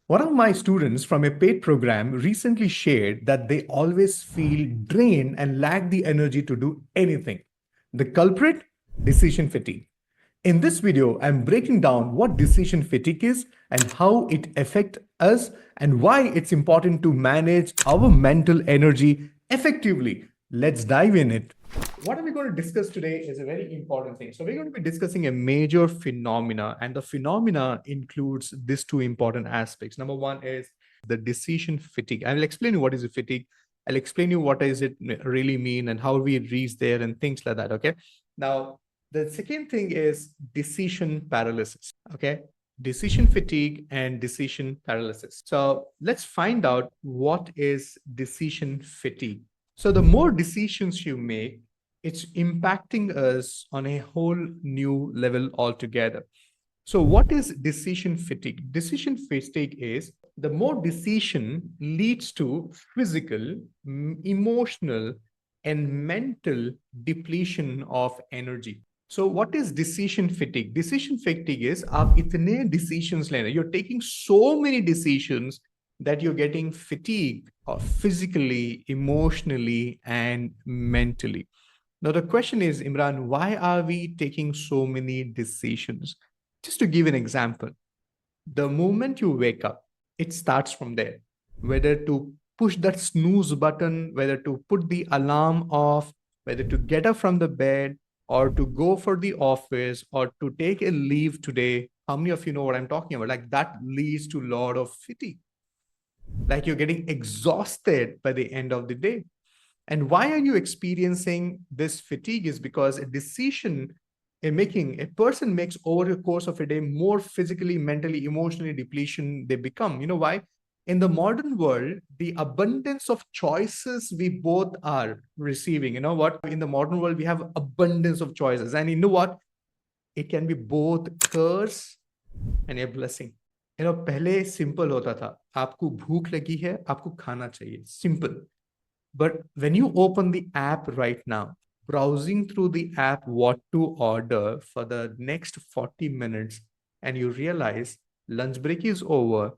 One of my students from a paid program recently shared that they always feel drained and lack the energy to do anything. The culprit? Decision fatigue. In this video, I'm breaking down what decision fatigue is and how it affects us and why it's important to manage our mental energy effectively. Let's dive in it. What are we going to discuss today is a very important thing. So we're going to be discussing a major phenomena, and the phenomena includes these two important aspects. Number one is the decision fatigue. I will explain you what is a fatigue. I'll explain you what does it really mean and how we reach there and things like that. Okay. Now, the second thing is decision paralysis. Okay. Decision fatigue and decision paralysis. So let's find out what is decision fatigue. So the more decisions you make, it's impacting us on a whole new level altogether. So what is decision fatigue? Decision fatigue is the more decision leads to physical, emotional, and mental depletion of energy. So what is decision fatigue? Decision fatigue is आप इतने decisions लेना. You're taking so many decisions that you're getting fatigued physically, emotionally, and mentally. Now, the question is, Imran, why are we taking so many decisions? Just to give an example, the moment you wake up, it starts from there. Whether to push that snooze button, whether to put the alarm off, whether to get up from the bed, or to go for the office, or to take a leave today. How many of you know what I'm talking about? Like that leads to a lot of fatigue. Like you're getting exhausted by the end of the day. And why are you experiencing this fatigue is because a decision in making a person makes over the course of a day more physically, mentally, emotionally depletion they become. You know why? In the modern world, the abundance of choices we both are receiving, you know what? In the modern world, we have abundance of choices. And you know what? It can be both curse and a blessing. You know, पहले simple होता था. आपको भूख लगी है, आपको खाना चाहिए. Simple. But when you open the app right now, browsing through the app what to order for the next 40 minutes, and you realize lunch break is over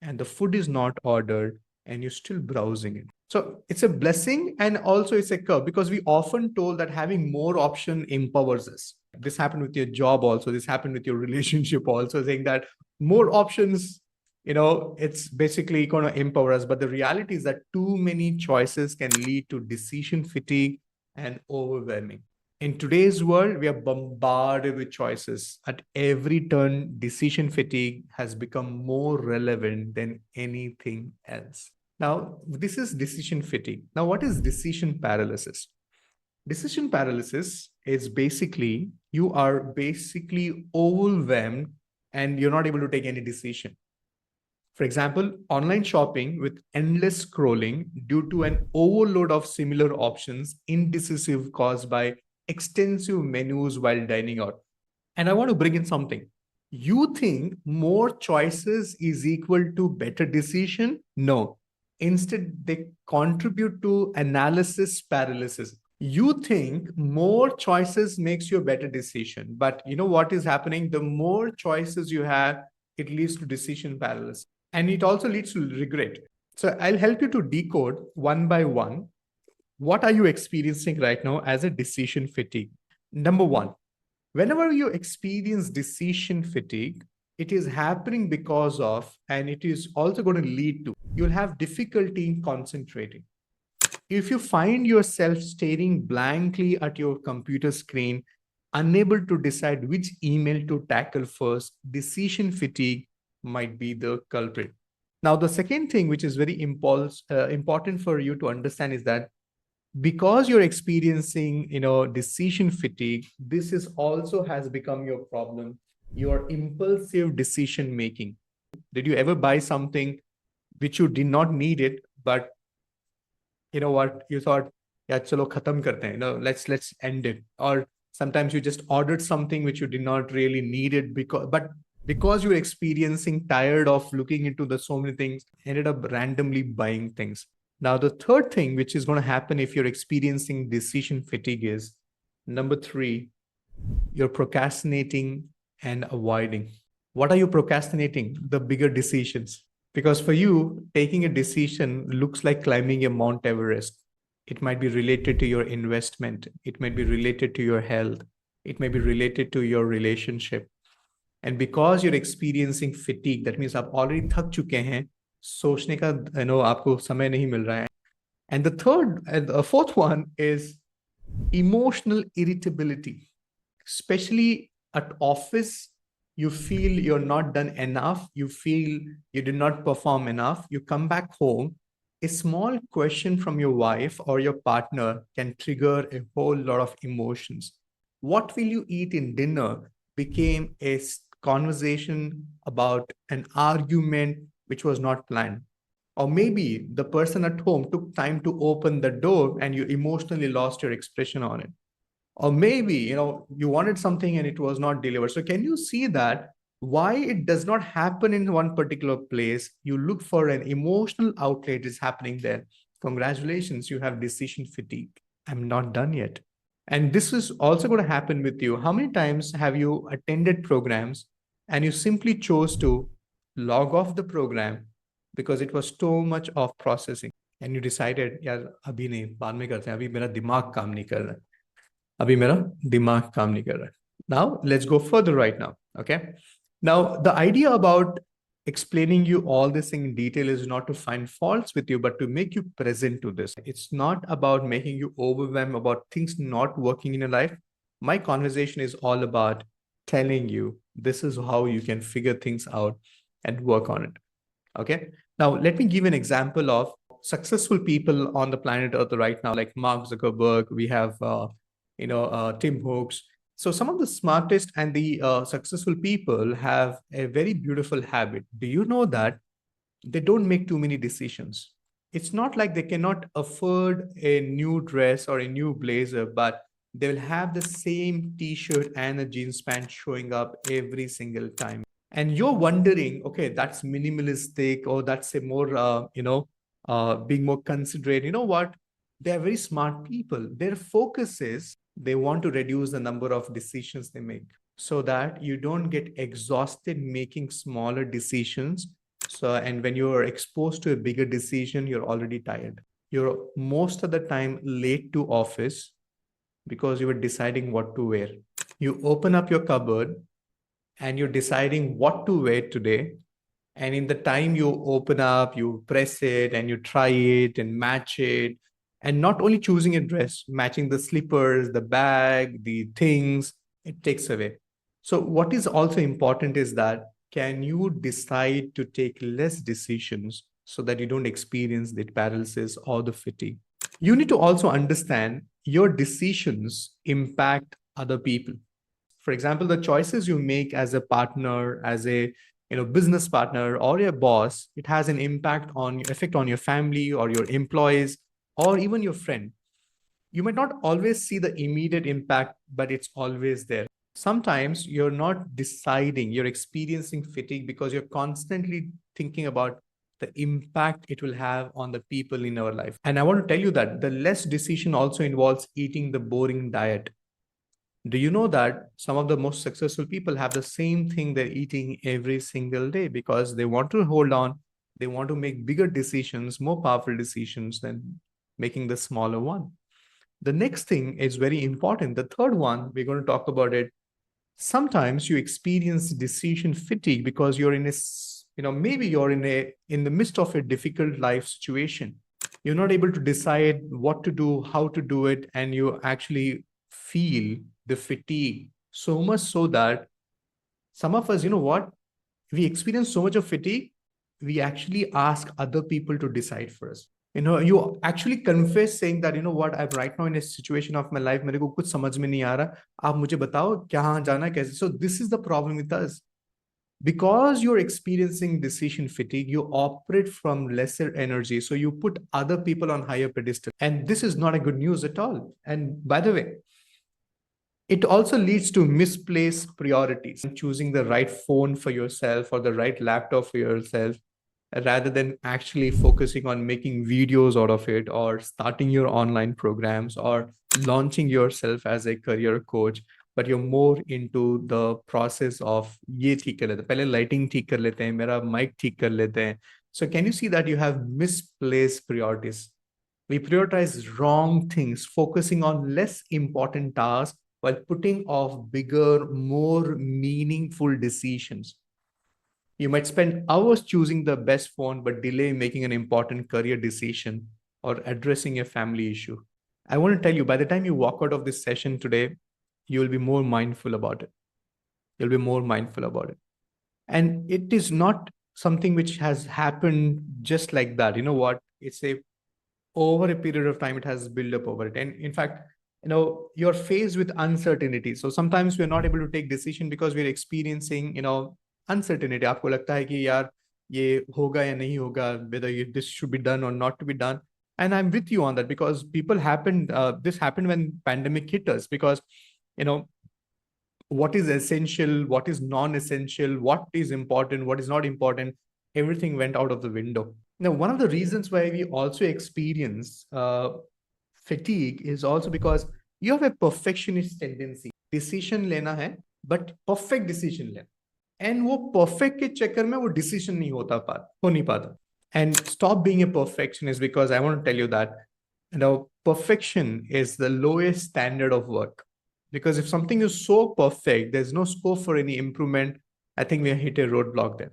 and the food is not ordered and you're still browsing it. So it's a blessing and also it's a curse because we often told that having more option empowers us. This happened with your job also. This happened with your relationship also, saying that more options, it's basically going to empower us. But the reality is that too many choices can lead to decision fatigue and overwhelming. In today's world, we are bombarded with choices. At every turn, decision fatigue has become more relevant than anything else. Now, this is decision fatigue. Now, what is decision paralysis? Decision paralysis is basically you are basically overwhelmed and you're not able to take any decision. For example, online shopping with endless scrolling due to an overload of similar options, indecisive caused by extensive menus while dining out. And I want to bring in something. You think more choices is equal to better decision? No. Instead, they contribute to analysis paralysis. You think more choices makes you a better decision, but you know what is happening? The more choices you have, it leads to decision paralysis. And it also leads to regret. So I'll help you to decode one by one. What are you experiencing right now as a decision fatigue? Number one, whenever you experience decision fatigue, it is happening because of, and it is also going to lead to, you'll have difficulty in concentrating. If you find yourself staring blankly at your computer screen, unable to decide which email to tackle first, decision fatigue might be the culprit. Now, the second thing, which is very important for you to understand is that because you're experiencing, decision fatigue, this is also has become your problem, your impulsive decision making. Did you ever buy something which you did not need it, but you know what, you thought, yeah, chalo khatam karte hain, let's end it. Or sometimes you just ordered something which you did not really need it because you're experiencing tired of looking into the so many things, ended up randomly buying things. Now, the third thing which is going to happen if you're experiencing decision fatigue is number 3, you're procrastinating and avoiding. What are you procrastinating? The bigger decisions. Because for you, taking a decision looks like climbing a Mount Everest. It might be related to your investment. It might be related to your health. It may be related to your relationship. And because you're experiencing fatigue, that means आप already थक चुके हैं, सोचने का आपको समय नहीं मिल रहा है. And the fourth one is emotional irritability, especially at office. You feel you're not done enough, you feel you did not perform enough, you come back home, a small question from your wife or your partner can trigger a whole lot of emotions. What will you eat in dinner became a conversation about an argument which was not planned. Or maybe the person at home took time to open the door and you emotionally lost your expression on it. Or maybe you wanted something and it was not delivered. So can you see that why it does not happen in one particular place? You look for an emotional outlet is happening there. Congratulations, you have decision fatigue. I'm not done yet. And this is also going to happen with you. How many times have you attended programs and you simply chose to log off the program because it was too much of processing and you decided यार अभी नहीं, बाद में करते हैं, अभी मेरा दिमाग काम नहीं कर रहा है, अभी मेरा दिमाग काम नहीं कर रहा है. Now let's go further right now. Okay, now the idea about explaining you all this in detail is not to find faults with you, but to make you present to this. It's not about making you overwhelmed about things not working in your life. My conversation is all about telling you this is how you can figure things out and work on it. Okay, now let me give an example of successful people on the planet Earth right now, like Mark Zuckerberg. We have Tim Hooks. So some of the smartest and the successful people have a very beautiful habit. Do you know that they don't make too many decisions? It's not like they cannot afford a new dress or a new blazer, but they will have the same t-shirt and a jeans pant showing up every single time. And you're wondering, okay, that's minimalistic, or that's a more, being more considerate. You know what? They're very smart people. Their focus is they want to reduce the number of decisions they make so that you don't get exhausted making smaller decisions. So, and when you're exposed to a bigger decision, you're already tired. You're most of the time late to office because you were deciding what to wear. You open up your cupboard and you're deciding what to wear today. And in the time you open up, you press it and you try it and match it. And not only choosing a dress, matching the slippers, the bag, the things, it takes away. So what is also important is that can you decide to take less decisions so that you don't experience the paralysis or the fatigue? You need to also understand your decisions impact other people. For example, the choices you make as a partner, as a business partner or a boss, it has an effect on your family or your employees or even your friend. You might not always see the immediate impact, but it's always there. Sometimes you're not deciding, you're experiencing fatigue because you're constantly thinking about the impact it will have on the people in our life. And I want to tell you that the less decision also involves eating the boring diet. Do you know that some of the most successful people have the same thing they're eating every single day because they want to hold on, they want to make bigger decisions, more powerful decisions than making the smaller one. The next thing is very important. The third one, we're going to talk about it. Sometimes you experience decision fatigue because you're in maybe you're in the midst of a difficult life situation. You're not able to decide what to do, how to do it, and you actually feel the fatigue so much so that some of us, we experience so much of fatigue, we actually ask other people to decide for us. You actually confess saying that, what, I'm right now in a situation of my life, मेरे को कुछ समझ में नहीं आ रहा, आप मुझे बताओ कहाँ जाना है, कैसे. So this is the problem with us. Because you're experiencing decision fatigue, you operate from lesser energy. So you put other people on higher pedestal. And this is not a good news at all. And by the way, it also leads to misplaced priorities. Choosing the right phone for yourself or the right laptop for yourself, rather than actually focusing on making videos out of it or starting your online programs or launching yourself as a career coach. But you're more into the process of ये ठीक कर लेते हैं, पहले lighting ठीक कर लेते हैं, मेरा mic ठीक कर लेते हैं, So can you see that you have misplaced priorities? We prioritize wrong things, focusing on less important tasks while putting off bigger, more meaningful decisions. You might spend hours choosing the best phone, but delay making an important career decision or addressing a family issue. I want to tell you, by the time you walk out of this session today, you will be more mindful about it. You'll be more mindful about it. And it is not something which has happened just like that. You know what? It's a over a period of time, it has built up over it. And in fact, you're faced with uncertainty. So sometimes we're not able to take decision because we're experiencing, uncertainty. आपको लगता है कि यार ये होगा या नहीं होगा, whether this should be done or not to be done. And I'm with you on that because this happened when pandemic hit us because, you know, what is essential, what is non-essential, what is important, what is not important, everything went out of the window. Now, one of the reasons why we also experience fatigue is also because you have a perfectionist tendency. Decision लेना है, but perfect decision लेना. And वो perfect के चक्कर में वो decision नहीं हो नहीं पाता. And stop being a perfectionist because I want to tell you that, perfection is the lowest standard of work. Because if something is so perfect, there's no scope for any improvement. I think we hit a roadblock there.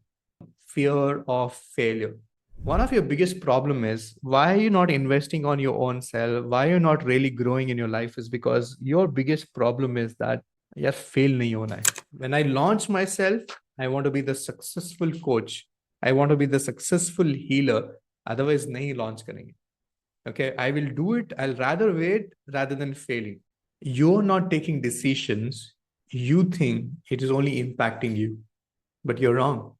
Fear of failure. One of your biggest problem is why are you not investing on your own self? Why are you not really growing in your life is because your biggest problem is that yaar fail nahi hona hai. When I launch myself, I want to be the successful coach. I want to be the successful healer. Otherwise, nahi launch karenge. Okay, I will do it. I'll rather wait rather than failing. You're not taking decisions. You think it is only impacting you, but you're wrong.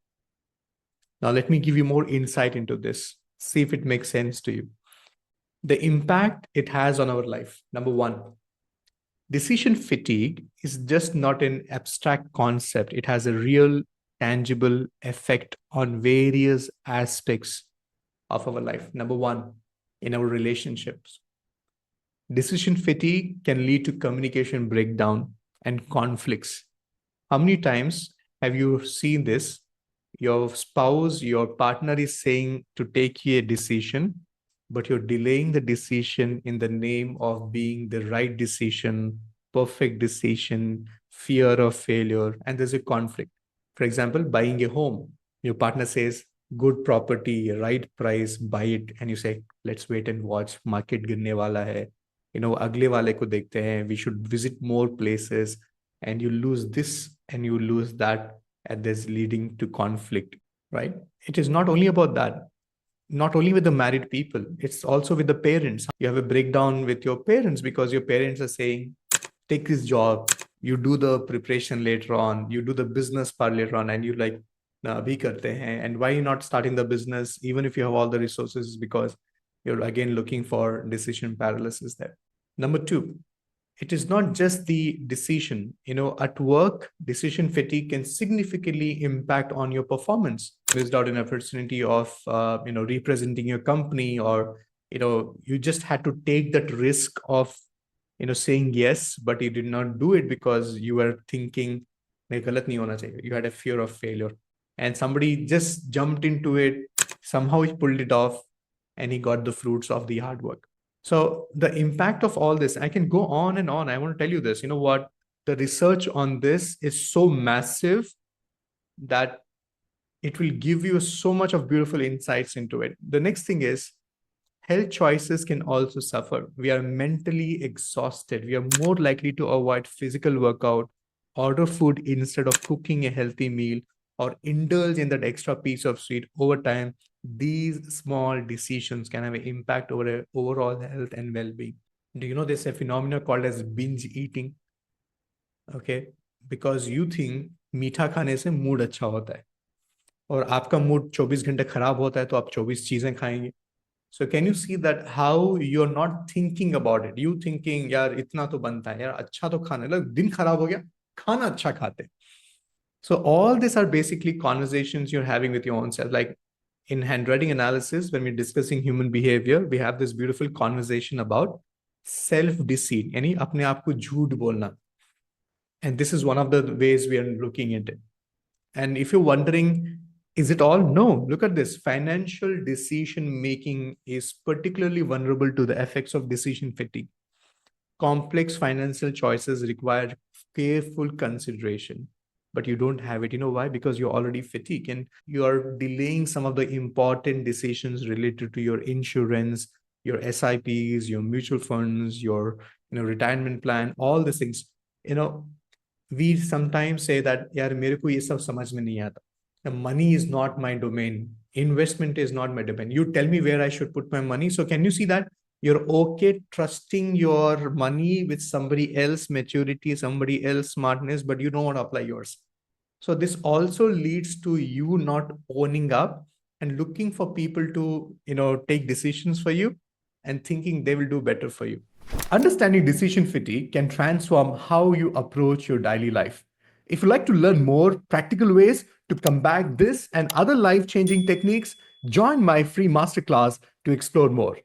Now, let me give you more insight into this. See if it makes sense to you. The impact it has on our life. Number one, decision fatigue is just not an abstract concept. It has a real, tangible effect on various aspects of our life. Number one, in our relationships. Decision fatigue can lead to communication breakdown and conflicts. How many times have you seen this? Your spouse, your partner is saying to take a decision, but you're delaying the decision in the name of being the right decision, perfect decision, fear of failure, and there's a conflict. For example, buying a home, your partner says, good property, right price, buy it. And you say, let's wait and watch, market गिरने वाला है. अगले वाले को देखते हैं, we should visit more places, and you lose this and you lose that, and this leading to conflict, right? It is not only about that, not only with the married people, it's also with the parents. You have a breakdown with your parents because your parents are saying, take this job, you do the preparation later on, you do the business part later on, and you like, nah, abhi karte hain. And why you not starting the business, even if you have all the resources, because you're again looking for decision paralysis there. Number two, it is not just the decision. At work, decision fatigue can significantly impact on your performance. Missed out an opportunity of representing your company, or you just had to take that risk of saying yes, but you did not do it because you were thinking "Nahi, galat nahi hona chahiye." You had a fear of failure, and somebody just jumped into it. Somehow he pulled it off, and he got the fruits of the hard work. So the impact of all this, I can go on and on. I want to tell you this. You know what? The research on this is so massive that it will give you so much of beautiful insights into it. The next thing is health choices can also suffer. We are mentally exhausted. We are more likely to avoid physical workout, order food instead of cooking a healthy meal, or indulge in that extra piece of sweet. Over time, these small decisions can have an impact over overall health and well-being. Do you know there's a phenomenon called as binge eating? Okay, because you think मीठा खाने से mood अच्छा होता है, और आपका mood 24 घंटे खराब होता है तो आप 24 चीजें खाएंगे. So can you see that how you're not thinking about it? You thinking, यार इतना तो बनता है, यार अच्छा तो खाना, मतलब दिन खराब हो गया, खाना अच्छा खाते. So all these are basically conversations you're having with your own self. Like in handwriting analysis, when we're discussing human behavior, we have this beautiful conversation about self-deceit, यानी अपने आप को झूठ बोलना. And this is one of the ways we are looking at it. And if you're wondering, Is it all? No. Look at this. Financial decision making is particularly vulnerable to the effects of decision fatigue. Complex financial choices require careful consideration, but you don't have it. You know why? Because you're already fatigued and you are delaying some of the important decisions related to your insurance, your SIPs, your mutual funds, your retirement plan, all these things. You know, we sometimes say that, yaar, mere ko ye sab samajh mein nahi aata. The money is not my domain. Investment is not my domain. You tell me where I should put my money. So can you see that you're okay trusting your money with somebody else maturity, somebody else smartness, but you don't want to apply yours. So this also leads to you not owning up and looking for people to take decisions for you and thinking they will do better for you. Understanding decision fatigue can transform how you approach your daily life. If you'd like to learn more practical ways to combat this and other life changing techniques, join my free masterclass to explore more.